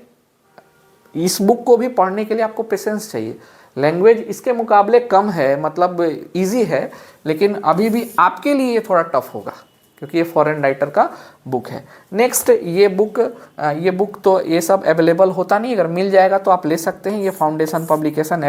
इस बुक को भी पढ़ने के लिए आपको पेशेंस चाहिए। लैंग्वेज इसके मुकाबले कम है, मतलब इजी है, लेकिन अभी भी आपके लिए ये थोड़ा टफ होगा क्योंकि ये फॉरेन राइटर का बुक है। नेक्स्ट ये बुक तो ये सब अवेलेबल होता नहीं, अगर मिल जाएगा तो आप ले सकते हैं। ये फाउंडेशन पब्लिकेशन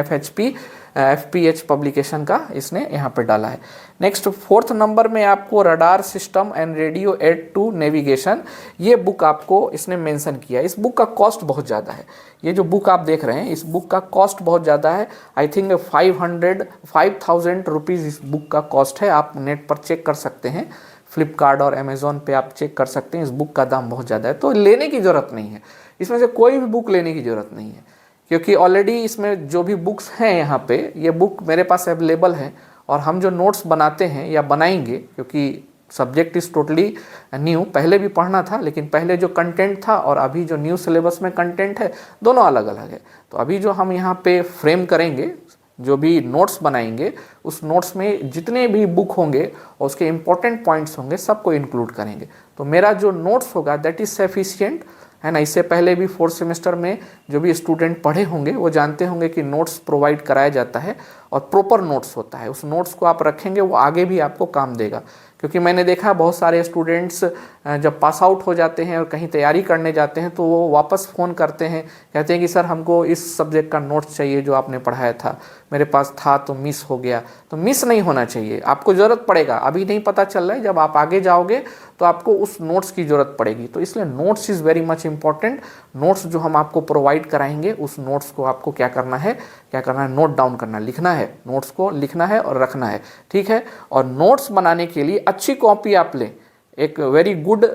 FPH पब्लिकेशन का इसने यहाँ पे डाला है। नेक्स्ट 4th नंबर में आपको radar system and radio aid to navigation, ये बुक आपको इसने मेंशन किया। इस बुक का कॉस्ट बहुत ज़्यादा है। ये जो बुक आप देख रहे हैं, इस बुक का कॉस्ट बहुत ज़्यादा है। आई थिंक 5,000 रुपीज़ इस बुक का कॉस्ट है। आप नेट पर चेक कर सकते हैं, फ्लिपकार्ट और अमेज़ॉन पे आप चेक कर सकते हैं। इस बुक का दाम बहुत ज़्यादा है, तो लेने की ज़रूरत नहीं है। इसमें से कोई भी बुक लेने की ज़रूरत नहीं है, क्योंकि ऑलरेडी इसमें जो भी बुक्स हैं यहाँ पे, ये बुक मेरे पास अवेलेबल है और हम जो नोट्स बनाते हैं या बनाएंगे, क्योंकि सब्जेक्ट इज़ टोटली न्यू, पहले भी पढ़ना था लेकिन पहले जो कंटेंट था और अभी जो न्यू सिलेबस में कंटेंट है दोनों अलग अलग है। तो अभी जो हम यहाँ पे फ्रेम करेंगे, जो भी नोट्स बनाएंगे, उस नोट्स में जितने भी बुक होंगे और उसके इंपॉर्टेंट पॉइंट्स होंगे सबको इंक्लूड करेंगे। तो मेरा जो नोट्स होगा दैट इज़ सफिशिएंट, है ना। इससे पहले भी 4th सेमेस्टर में जो भी स्टूडेंट पढ़े होंगे वो जानते होंगे कि नोट्स प्रोवाइड कराया जाता है और प्रॉपर नोट्स होता है। उस नोट्स को आप रखेंगे वो आगे भी आपको काम देगा, क्योंकि मैंने देखा बहुत सारे स्टूडेंट्स जब पास आउट हो जाते हैं और कहीं तैयारी करने जाते हैं तो वो वापस फ़ोन करते हैं, कहते हैं कि सर हमको इस सब्जेक्ट का नोट्स चाहिए जो आपने पढ़ाया था, मेरे पास था तो मिस हो गया। तो मिस नहीं होना चाहिए, आपको ज़रूरत पड़ेगा, अभी नहीं पता चल रहा है, जब आप आगे जाओगे तो आपको उस नोट्स की ज़रूरत पड़ेगी। तो इसलिए notes is very much important. Notes जो हम आपको प्रोवाइड कराएंगे उस नोट्स को आपको क्या करना है, नोट डाउन करना, लिखना है, नोट्स को लिखना है और रखना है, ठीक है। और नोट्स बनाने के लिए अच्छी कॉपी आप लें, एक very good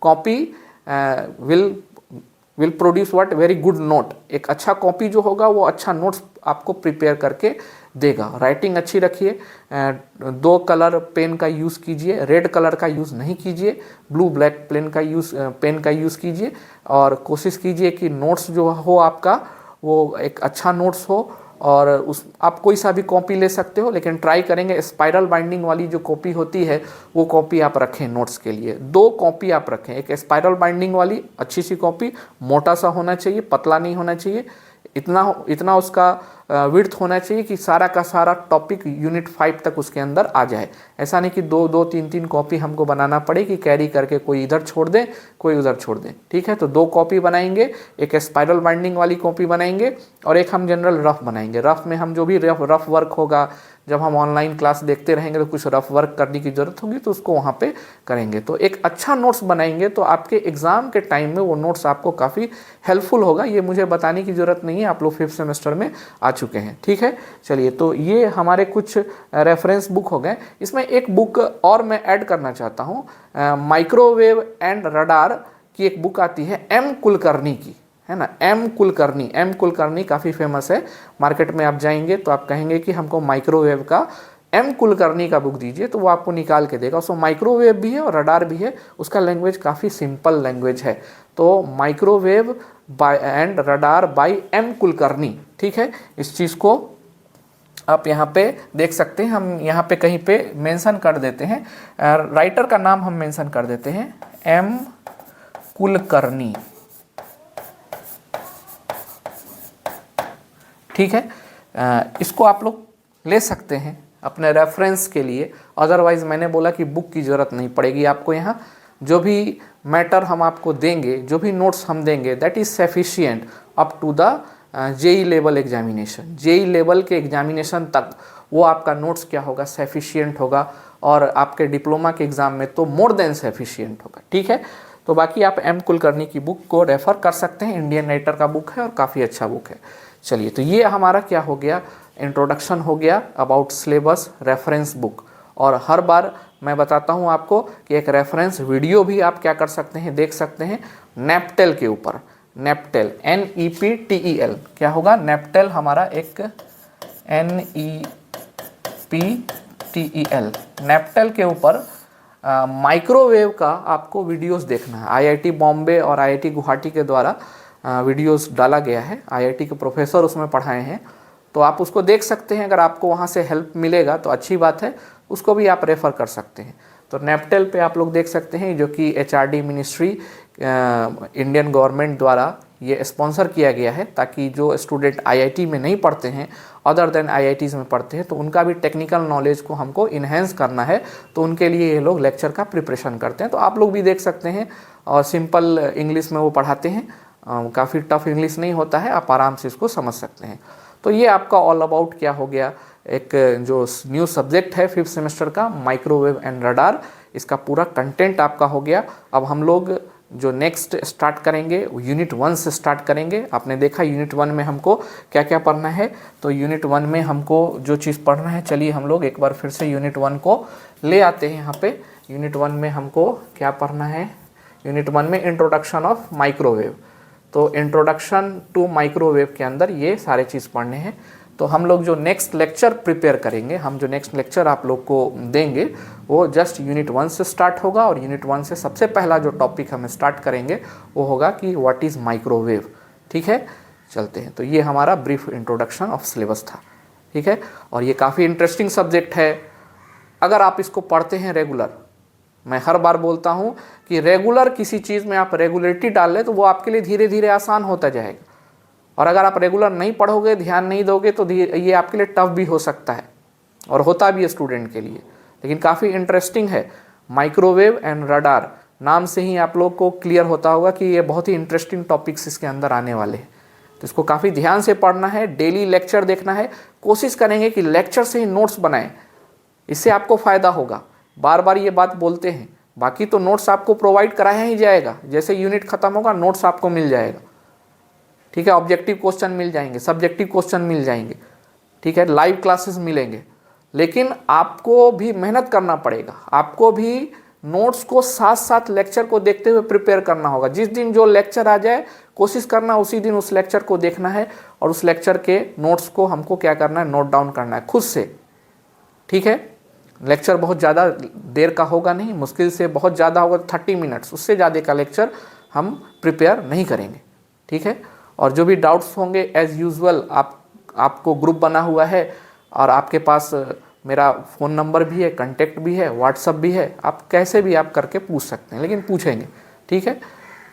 copy will produce what, very good note. एक अच्छा कॉपी जो होगा वो अच्छा नोट्स आपको प्रिपेयर करके देगा। राइटिंग अच्छी रखिए, 2 कलर पेन का यूज़ कीजिए, रेड कलर का यूज़ नहीं कीजिए, ब्लू ब्लैक पेन का यूज़ कीजिए और कोशिश कीजिए कि नोट्स जो हो आपका वो एक अच्छा नोट्स हो। और उस आप कोई सा भी कॉपी ले सकते हो, लेकिन ट्राई करेंगे स्पाइरल बाइंडिंग वाली जो कॉपी होती है वो कॉपी आप रखें नोट्स के लिए। 2 कॉपी आप रखें, एक स्पाइरल बाइंडिंग वाली अच्छी सी कॉपी, मोटा सा होना चाहिए, पतला नहीं होना चाहिए, इतना उसका विड्थ होना चाहिए कि सारा का सारा टॉपिक यूनिट 5 तक उसके अंदर आ जाए। ऐसा नहीं कि 2-2, 3-3 कॉपी हमको बनाना पड़े कि कैरी करके कोई इधर छोड़ दे कोई उधर छोड़ दे, ठीक है। तो 2 कॉपी बनाएंगे, एक स्पाइरल बाइंडिंग वाली कॉपी बनाएंगे और एक हम जनरल रफ बनाएंगे। रफ में हम जो भी रफ वर्क होगा, जब हम ऑनलाइन क्लास देखते रहेंगे तो कुछ रफ वर्क करने की ज़रूरत होगी तो उसको वहाँ पे करेंगे। तो एक अच्छा नोट्स बनाएंगे तो आपके एग्ज़ाम के टाइम में वो नोट्स आपको काफ़ी हेल्पफुल होगा। ये मुझे बताने की ज़रूरत नहीं है, आप लोग 5th सेमेस्टर में आ चुके हैं, ठीक है। चलिए, तो ये हमारे कुछ रेफरेंस बुक हो गए। इसमें एक बुक और मैं ऐड करना चाहता हूँ, माइक्रोवेव एंड रडार की एक बुक आती है एम कुलकर्णी की, है ना। एम कुलकर्णी काफ़ी फेमस है, मार्केट में आप जाएंगे तो आप कहेंगे कि हमको माइक्रोवेव का एम कुलकर्णी का बुक दीजिए, तो वो आपको निकाल के देगा। उसमें माइक्रोवेव भी है और रडार भी है, उसका लैंग्वेज काफ़ी सिंपल लैंग्वेज है। तो microwave and radar by M Kulkarni, ठीक है। इस चीज़ को आप यहाँ पे देख सकते हैं, हम यहाँ पे कहीं पे मेंशन कर देते हैं, राइटर का नाम हम मेंशन कर देते हैं एम कुलकर्णी, ठीक है। इसको आप लोग ले सकते हैं अपने रेफरेंस के लिए, अदरवाइज मैंने बोला कि बुक की ज़रूरत नहीं पड़ेगी आपको। यहाँ जो भी मैटर हम आपको देंगे, जो भी नोट्स हम देंगे, that is sufficient up to the JE level examination. JE level के एग्जामिनेशन तक वो आपका नोट्स क्या होगा, सफिशिएंट होगा, और आपके डिप्लोमा के एग्ज़ाम में तो मोर देन सफिशिएंट होगा, ठीक है। तो बाकी आप एम कुलकर्णी की बुक को रेफ़र कर सकते हैं, इंडियन राइटर का बुक है और काफ़ी अच्छा बुक है। चलिए, तो ये हमारा क्या हो गया, इंट्रोडक्शन हो गया अबाउट सिलेबस, रेफरेंस बुक। और हर बार मैं बताता हूँ आपको कि एक रेफरेंस वीडियो भी आप क्या कर सकते हैं, देख सकते हैं नेपटेल के ऊपर। नेपटेल NEPTEL क्या होगा, नेपटेल हमारा एक NEPTEL, नेपटेल के ऊपर माइक्रोवेव का आपको वीडियोस देखना है। IIT बॉम्बे और IIT गुवाहाटी के द्वारा वीडियोस डाला गया है, IIT के प्रोफेसर उसमें पढ़ाए हैं, तो आप उसको देख सकते हैं। अगर आपको वहाँ से हेल्प मिलेगा तो अच्छी बात है, उसको भी आप रेफ़र कर सकते हैं। तो नेपटेल पे आप लोग देख सकते हैं, जो कि HRD मिनिस्ट्री इंडियन गवर्नमेंट द्वारा ये स्पॉन्सर किया गया है, ताकि जो स्टूडेंट IIT में नहीं पढ़ते हैं, अदर देन IITs में पढ़ते हैं, तो उनका भी टेक्निकल नॉलेज को हमको इन्हेंस करना है, तो उनके लिए ये लोग लेक्चर का प्रिपरेशन करते हैं। तो आप लोग भी देख सकते हैं, और सिंपल इंग्लिश में वो पढ़ाते हैं, काफ़ी टफ इंग्लिश नहीं होता है, आप आराम से इसको समझ सकते हैं। तो ये आपका ऑल अबाउट क्या हो गया, एक जो न्यू सब्जेक्ट है 5th सेमेस्टर का, माइक्रोवेव एंड रडार, इसका पूरा कंटेंट आपका हो गया। अब हम लोग जो नेक्स्ट स्टार्ट करेंगे यूनिट 1 से स्टार्ट करेंगे। आपने देखा यूनिट 1 में हमको क्या क्या पढ़ना है, तो यूनिट 1 में हमको जो चीज़ पढ़ना है, चलिए हम लोग एक बार फिर से यूनिट 1 को ले आते हैं। यहाँ पे यूनिट 1 में हमको क्या पढ़ना है, यूनिट 1 में इंट्रोडक्शन ऑफ माइक्रोवेव। तो इंट्रोडक्शन टू माइक्रोवेव के अंदर ये सारे चीज़ पढ़ने हैं। तो हम लोग जो नेक्स्ट लेक्चर प्रिपेयर करेंगे, हम जो नेक्स्ट लेक्चर आप लोग को देंगे वो जस्ट यूनिट 1 से स्टार्ट होगा। और यूनिट 1 से सबसे पहला जो टॉपिक हम स्टार्ट करेंगे वो होगा कि व्हाट इज़ माइक्रोवेव। ठीक है, चलते हैं। तो ये हमारा ब्रीफ इंट्रोडक्शन ऑफ सिलेबस था। ठीक है, और ये काफ़ी इंटरेस्टिंग सब्जेक्ट है अगर आप इसको पढ़ते हैं रेगुलर। मैं हर बार बोलता हूँ कि रेगुलर किसी चीज़ में आप रेगुलरिटी डाल लें तो वो आपके लिए धीरे धीरे आसान होता जाएगा। और अगर आप रेगुलर नहीं पढ़ोगे, ध्यान नहीं दोगे तो ये आपके लिए टफ भी हो सकता है और होता भी है स्टूडेंट के लिए। लेकिन काफ़ी इंटरेस्टिंग है। माइक्रोवेव एंड रडार नाम से ही आप लोग को क्लियर होता होगा कि ये बहुत ही इंटरेस्टिंग टॉपिक्स इसके अंदर आने वाले हैं। तो इसको काफ़ी ध्यान से पढ़ना है, डेली लेक्चर देखना है। कोशिश करेंगे कि लेक्चर से ही नोट्स बनाएं, इससे आपको फ़ायदा होगा। बार बार ये बात बोलते हैं, बाकी तो नोट्स आपको प्रोवाइड कराया ही जाएगा। जैसे यूनिट खत्म होगा नोट्स आपको मिल जाएगा। ठीक है, ऑब्जेक्टिव क्वेश्चन मिल जाएंगे, सब्जेक्टिव क्वेश्चन मिल जाएंगे। ठीक है, लाइव क्लासेस मिलेंगे। लेकिन आपको भी मेहनत करना पड़ेगा, आपको भी नोट्स को साथ साथ लेक्चर को देखते हुए प्रिपेयर करना होगा। जिस दिन जो लेक्चर आ जाए कोशिश करना उसी दिन उस लेक्चर को देखना है और उस लेक्चर के नोट्स को हमको क्या करना है, नोट डाउन करना है खुद से। ठीक है, लेक्चर बहुत ज़्यादा देर का होगा नहीं, मुश्किल से बहुत ज़्यादा होगा 30 मिनट्स, उससे ज़्यादा का लेक्चर हम प्रिपेयर नहीं करेंगे। ठीक है, और जो भी डाउट्स होंगे एज़ यूजुअल आपको ग्रुप बना हुआ है और आपके पास मेरा फ़ोन नंबर भी है, कांटेक्ट भी है, व्हाट्सअप भी है। आप कैसे भी आप करके पूछ सकते हैं, लेकिन पूछेंगे। ठीक है,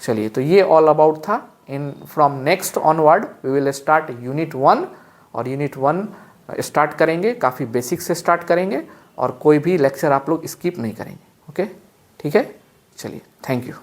चलिए, तो ये ऑल अबाउट था। In from next onward we will start unit 1 और यूनिट 1 स्टार्ट करेंगे, काफ़ी बेसिक से स्टार्ट करेंगे और कोई भी लेक्चर आप लोग स्किप नहीं करेंगे। ओके, ठीक है, चलिए, थैंक यू।